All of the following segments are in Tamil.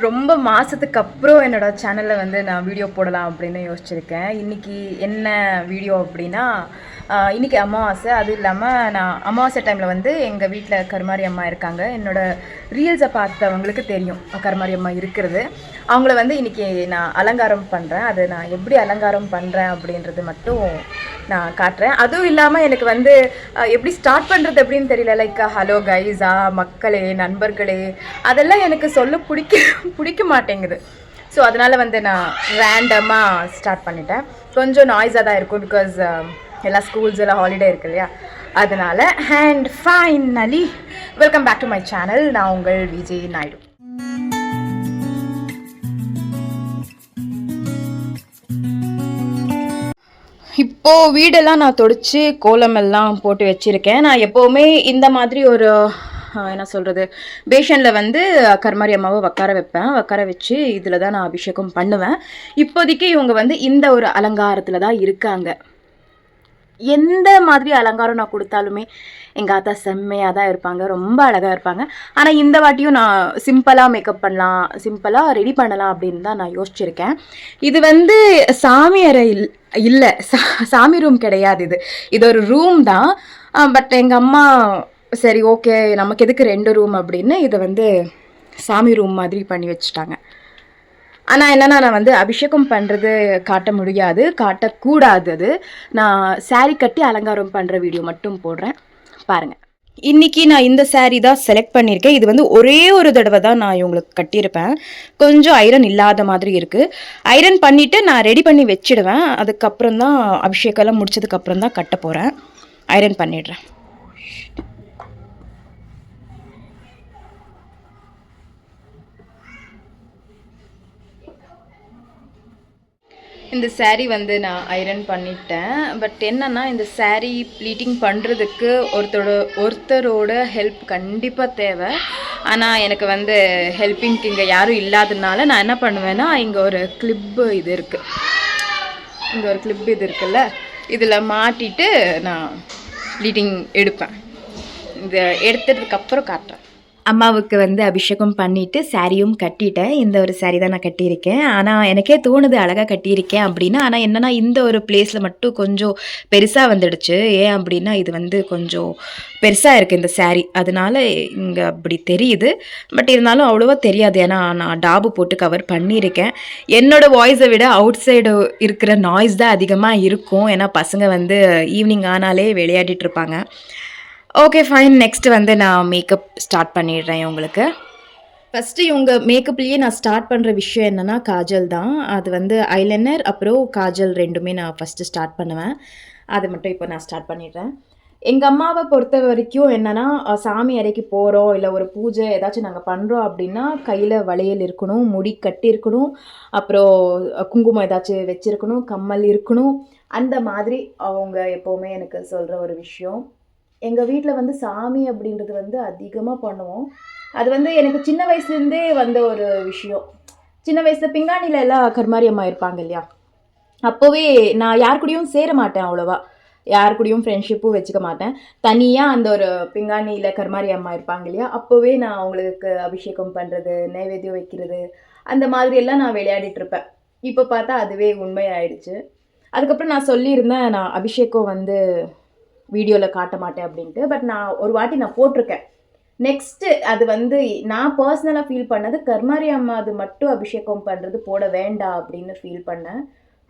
ரொம்ப மாதத்துக்கு அப்புறம் என்னோடய சேனலில் வந்து நான் வீடியோ போடலாம் அப்படின்னு யோசிச்சிருக்கேன். இன்றைக்கி என்ன வீடியோ அப்படின்னா, இன்றைக்கி அமாவாசை. அதுவும் இல்லாமல் நான் அமாவாசை டைமில் வந்து எங்கள் வீட்டில் கருமாரி அம்மா இருக்காங்க. என்னோடய ரீல்ஸை பார்த்தவங்களுக்கு தெரியும் கருமாரி அம்மா இருக்கிறது. அவங்கள வந்து இன்றைக்கி நான் அலங்காரம் பண்ணுறேன். அது நான் எப்படி அலங்காரம் பண்ணுறேன் அப்படின்றது மட்டும் நான் காட்டுறேன். அதுவும் இல்லாமல் எனக்கு வந்து எப்படி ஸ்டார்ட் பண்ணுறது அப்படின்னு தெரியல. லைக் ஹலோ கைஸா, மக்களே, நண்பர்களே, அதெல்லாம் எனக்கு சொல்ல பிடிக்க மாட்டேங்குது. ஸோ அதனால் வந்து நான் ரேண்டமாக ஸ்டார்ட் பண்ணிட்டேன். கொஞ்சம் நாய்ஸாக தான் இருக்கும், பிகாஸ் எல்லா ஸ்கூல்ஸ் எல்லாம் ஹாலிடே இருக்கு இல்லையா, அதனால். And finally welcome back to my channel. நான் உங்கள் விஜய் நாயுடு. இப்போது வீடெல்லாம் நான் தொடச்சி கோலமெல்லாம் போட்டு வச்சுருக்கேன். நான் எப்போவுமே இந்த மாதிரி ஒரு என்ன சொல்கிறது, பேஷனில் வந்து கருமாரி அம்மாவை உட்கார வச்சு இதில் தான் நான் அபிஷேகம் பண்ணுவேன். இப்போதைக்கு இவங்க வந்து இந்த ஒரு அலங்காரத்தில் தான் இருக்காங்க. எந்த மாதிரி அலங்காரம் நான் கொடுத்தாலுமே எங்கள் ஆத்தா செம்மையாக தான் இருப்பாங்க, ரொம்ப அழகாக இருப்பாங்க. ஆனால் இந்த வாட்டியும் நான் சிம்பிளாக மேக்கப் பண்ணலாம், சிம்பிளாக ரெடி பண்ணலாம் அப்படின்னு தான் நான் யோசிச்சிருக்கேன். இது வந்து சாமி அறை இல்லை, சாமி ரூம் கிடையாது. இது ஒரு ரூம் தான். பட் எங்கள் அம்மா சரி ஓகே நமக்கு எதுக்கு 2 ரூம் அப்படின்னு இதை வந்து சாமி ரூம் மாதிரி பண்ணி வச்சுட்டாங்க. ஆனால் என்னென்னா, நான் வந்து அபிஷேகம் பண்ணுறது காட்ட முடியாது, காட்டக்கூடாது. அது நான் சாரீ கட்டி அலங்காரம் பண்ணுற வீடியோ மட்டும் போடுறேன், பாருங்கள். இன்றைக்கி நான் இந்த சாரீ தான் செலக்ட் பண்ணியிருக்கேன். இது வந்து ஒரே ஒரு தடவை தான் நான் இவங்களுக்கு கட்டியிருப்பேன். கொஞ்சம் ஐரன் இல்லாத மாதிரி இருக்குது. ஐரன் பண்ணிவிட்டு நான் ரெடி பண்ணி வச்சிடுவேன். அதுக்கப்புறம் தான் அபிஷேகம்லாம் முடிச்சதுக்கப்புறம் தான் கட்ட போகிறேன். ஐரன் பண்ணிடுறேன். இந்த சாரீ வந்து நான் ஐரன் பண்ணிட்டேன். பட் என்னென்னா, இந்த சாரீ ப்ளீட்டிங் பண்ணுறதுக்கு ஒருத்தரோட ஹெல்ப் கண்டிப்பாக தேவை. ஆனால் எனக்கு வந்து ஹெல்ப்பிங்க்கு இங்கே யாரும் இல்லாததுனால நான் என்ன பண்ணுவேன்னா, இங்கே ஒரு கிளிப்பு இது இருக்குது, இங்கே ஒரு கிளிப்பு இது இருக்குல்ல, இதில் மாட்டிட்டு நான் ப்ளீட்டிங் எடுப்பேன். இதை எடுத்ததுக்கப்புறம் காட்டுறேன். அம்மாவுக்கு வந்து அபிஷேகம் பண்ணிவிட்டு சாரியும் கட்டிட்டேன். இந்த ஒரு சாரீ தான் நான் கட்டியிருக்கேன். ஆனால் எனக்கே தோணுது அழகாக கட்டியிருக்கேன் அப்படின்னு. ஆனால் என்னென்னா, இந்த ஒரு பிளேஸில் மட்டும் கொஞ்சம் பெருசாக வந்துடுச்சு. ஏன் அப்படின்னா, இது வந்து கொஞ்சம் பெருசாக இருக்குது இந்த சாரீ, அதனால இங்கே அப்படி தெரியுது. பட் இருந்தாலும் அவ்வளோவா தெரியாது, ஏன்னா நான் டாபு போட்டு கவர் பண்ணியிருக்கேன். என்னோடய வாய்ஸை விட அவுட் சைடு இருக்கிற நாய்ஸ் தான் அதிகமாக இருக்கும். ஏன்னா பசங்க வந்து ஈவினிங் ஆனாலே விளையாடிட்டு இருப்பாங்க. Okay fine. நெக்ஸ்ட்டு வந்து நான் மேக்கப் ஸ்டார்ட் பண்ணிடுறேன் உங்களுக்கு. ஃபஸ்ட்டு இவங்க மேக்கப்லேயே நான் ஸ்டார்ட் பண்ணுற விஷயம் என்னென்னா, காஜல் தான். அது வந்து ஐலைனர் அப்புறம் காஜல் 2மே நான் ஃபஸ்ட்டு ஸ்டார்ட் பண்ணுவேன். அது மட்டும் இப்போ நான் ஸ்டார்ட் பண்ணிடுறேன். எங்கள் அம்மாவை பொறுத்த வரைக்கும் என்னென்னா, சாமி அறைக்கு போகிறோம், இல்லை ஒரு பூஜை ஏதாச்சும் நாங்கள் பண்ணுறோம் அப்படின்னா, கையில் வளையல் இருக்கணும், முடி கட்டியிருக்கணும், அப்புறம் குங்குமம் ஏதாச்சும் வச்சுருக்கணும், கம்மல் இருக்கணும். அந்த மாதிரி அவங்க எப்போவுமே எனக்கு சொல்கிற ஒரு விஷயம். எங்கள் வீட்டில் வந்து சாமி அப்படின்றது வந்து அதிகமாக பண்ணுவோம். அது வந்து எனக்கு சின்ன வயசுலேருந்தே வந்த ஒரு விஷயம். சின்ன வயசில் பிங்காணியில் எல்லாம் கருமாரி அம்மா இருப்பாங்க இல்லையா, அப்போவே நான் யார் கூடயும் சேர மாட்டேன், அவ்வளோவா யார் கூடயும் ஃப்ரெண்ட்ஷிப்பும் வச்சுக்க மாட்டேன். தனியாக அந்த ஒரு பிங்காணியில் கருமாரி அம்மா இருப்பாங்க இல்லையா, அப்போவே நான் அவங்களுக்கு அபிஷேகம் பண்ணுறது, நைவேத்தியம் வைக்கிறது, அந்த மாதிரியெல்லாம் நான் விளையாடிட்டுருப்பேன். இப்போ பார்த்தா அதுவே உண்மையாயிடுச்சு. அதுக்கப்புறம் நான் சொல்லியிருந்தேன், நான் அபிஷேகம் வந்து வீடியோவில் காட்ட மாட்டேன் அப்படின்ட்டு. பட் நான் ஒரு வாட்டி நான் போட்டிருக்கேன். நெக்ஸ்ட்டு அது வந்து நான் பர்சனலாக ஃபீல் பண்ணது, கருமாரி அம்மா அது மட்டும் அபிஷேகம் பண்ணுறது போட வேண்டாம் அப்படின்னு ஃபீல் பண்ணேன்.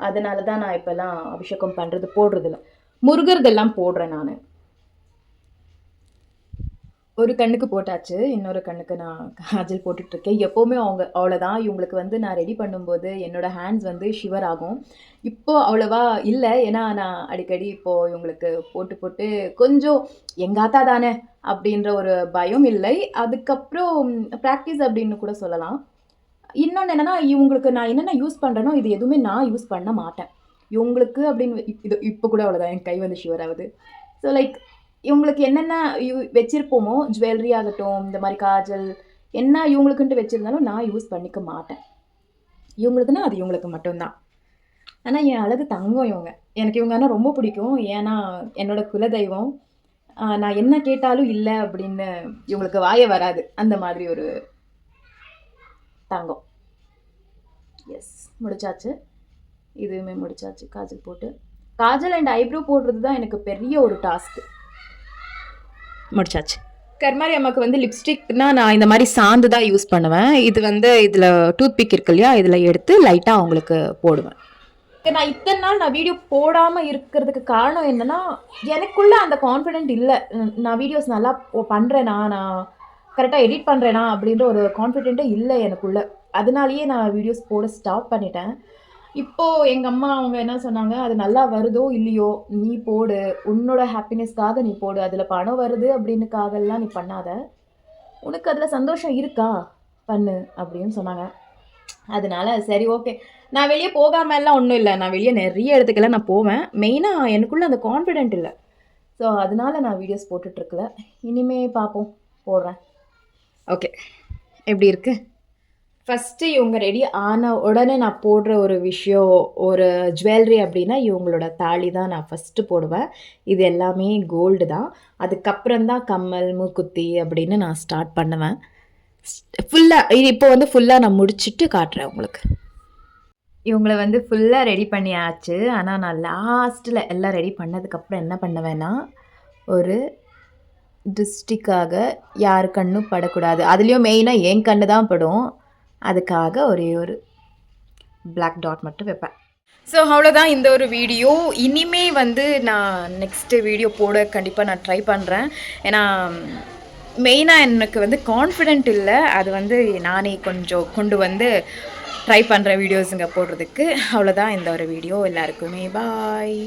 அதனால தான் நான் இப்போல்லாம் அபிஷேகம் பண்ணுறது போடுறதில்ல. முருகர்தெல்லாம் போடுறேன் நான். ஒரு கண்ணுக்கு போட்டாச்சு, இன்னொரு கண்ணுக்கு நான் காஜல் போட்டுட்ருக்கேன். எப்போவுமே அவ்வளோதான். இவங்களுக்கு வந்து நான் ரெடி பண்ணும்போது என்னோடய ஹேண்ட்ஸ் வந்து ஷிவர் ஆகும். இப்போது அவ்வளோவா இல்லை, ஏன்னா நான் அடிக்கடி இப்போது இவங்களுக்கு போட்டு கொஞ்சம் எங்காத்தா தானே அப்படின்ற ஒரு பயம் இல்லை. அதுக்கப்புறம் ப்ராக்டிஸ் அப்படின்னு கூட சொல்லலாம். இன்னொன்று என்னென்னா, இவங்களுக்கு நான் என்னென்ன யூஸ் பண்ணுறேனோ இது எதுவுமே நான் யூஸ் பண்ண மாட்டேன். இவங்களுக்கு அப்படின்னு இது இப்போ கூட அவ்வளோதான், என் கை வந்து ஷிவர் ஆகுது. ஸோ லைக் இவங்களுக்கு என்னென்ன வச்சுருப்போமோ, ஜுவல்லரி ஆகட்டும், இந்த மாதிரி காஜல், என்ன இவங்களுக்குன்ட்டு வச்சுருந்தாலும் நான் யூஸ் பண்ணிக்க மாட்டேன். இவங்களுக்குன்னா அது இவங்களுக்கு மட்டும்தான். ஆனால் என் அழகு தங்கம் இவங்க. எனக்கு இவங்க ஆனால் ரொம்ப பிடிக்கும். ஏன்னா என்னோடய குலதெய்வம். நான் என்ன கேட்டாலும் இல்லை அப்படின்னு இவங்களுக்கு வாய வராது. அந்த மாதிரி ஒரு தங்கம். எஸ், முடிச்சாச்சு. இதுவுமே முடிச்சாச்சு. காஜல் போட்டு, காஜல் அண்ட் ஐப்ரோ போடுறது தான் எனக்கு பெரிய ஒரு டாஸ்க்கு. முடிச்சாச்சு. கர்மாரி அம்மாவுக்கு வந்து லிப்ஸ்டிக்னா நான் இந்த மாதிரி சாந்து தான் யூஸ் பண்ணுவேன். இது வந்து இதில் டூத் பிக் இருக்கு இல்லையா, இதில் எடுத்து லைட்டாக அவங்களுக்கு போடுவேன். நான் இத்தனை நாள் நான் வீடியோ போடாமல் இருக்கிறதுக்கு காரணம் என்னென்னா, எனக்குள்ளே அந்த கான்ஃபிடென்ட் இல்லை. நான் வீடியோஸ் நல்லா பண்ணுறேனா, நான் கரெக்டாக எடிட் பண்ணுறேனா அப்படின்ற ஒரு கான்ஃபிடென்ட்டே இல்லை எனக்குள்ளே. அதனாலேயே நான் வீடியோஸ் போட ஸ்டாப் பண்ணிட்டேன். இப்போது எங்கள் அம்மா அவங்க என்ன சொன்னாங்க, அது நல்லா வருதோ இல்லையோ நீ போடு, உன்னோட ஹாப்பினஸ்க்காக நீ போடு, அதில் பணம் வருது அப்படின்னுக்காகலாம் நீ பண்ணாத, உனக்கு அதில் சந்தோஷம் இருக்கா பண்ணு அப்படின்னு சொன்னாங்க. அதனால சரி ஓகே, நான் வெளியே போகாமலாம் ஒன்றும் இல்லை, நான் வெளியே நிறைய இடத்துக்கெல்லாம் நான் போவேன். மெயினாக எனக்குள்ளே அந்த கான்ஃபிடென்ட் இல்லை. ஸோ அதனால நான் வீடியோஸ் போட்டுட்ருக்கல. இனிமே பார்ப்போம், போடுறேன். ஓகே, எப்படி இருக்குது? ஃபஸ்ட்டு இவங்க ரெடி ஆன உடனே நான் போடுற ஒரு விஷயம், ஒரு ஜுவல்லரி அப்படின்னா இவங்களோட தாலி தான் நான் ஃபஸ்ட்டு போடுவேன். இது எல்லாமே கோல்டு தான். அதுக்கப்புறம் தான் கம்மல், மூக்குத்தி அப்படின்னு நான் ஸ்டார்ட் பண்ணுவேன். ஃபுல்லாக இது இப்போ வந்து ஃபுல்லாக நான் முடிச்சுட்டு காட்டுறேன் உங்களுக்கு. இவங்கள வந்து ஃபுல்லாக ரெடி பண்ணியாச்சு. ஆனால் நான் லாஸ்ட்டில் எல்லாம் ரெடி பண்ணதுக்கப்புறம் என்ன பண்ணுவேன்னா, ஒரு திருஷ்டிக்காக யார் கண்ணும் படக்கூடாது, அதுலேயும் மெயினாக என் கண்ணு தான் படும், அதுக்காக ஒரே ஒரு பிளாக் டாட் மட்டும் வைப்பேன். ஸோ அவ்வளோதான் இந்த ஒரு வீடியோ. இனிமே வந்து நான் நெக்ஸ்ட்டு வீடியோ போட கண்டிப்பாக நான் ட்ரை பண்ணுறேன். ஏன்னா மெயினாக எனக்கு வந்து கான்ஃபிடென்ட் இல்லை, அது வந்து நானே கொஞ்சம் கொண்டு வந்து ட்ரை பண்ணுற வீடியோஸுங்க போடுறதுக்கு. அவ்வளோதான் இந்த ஒரு வீடியோ. எல்லாருக்குமே பாய்.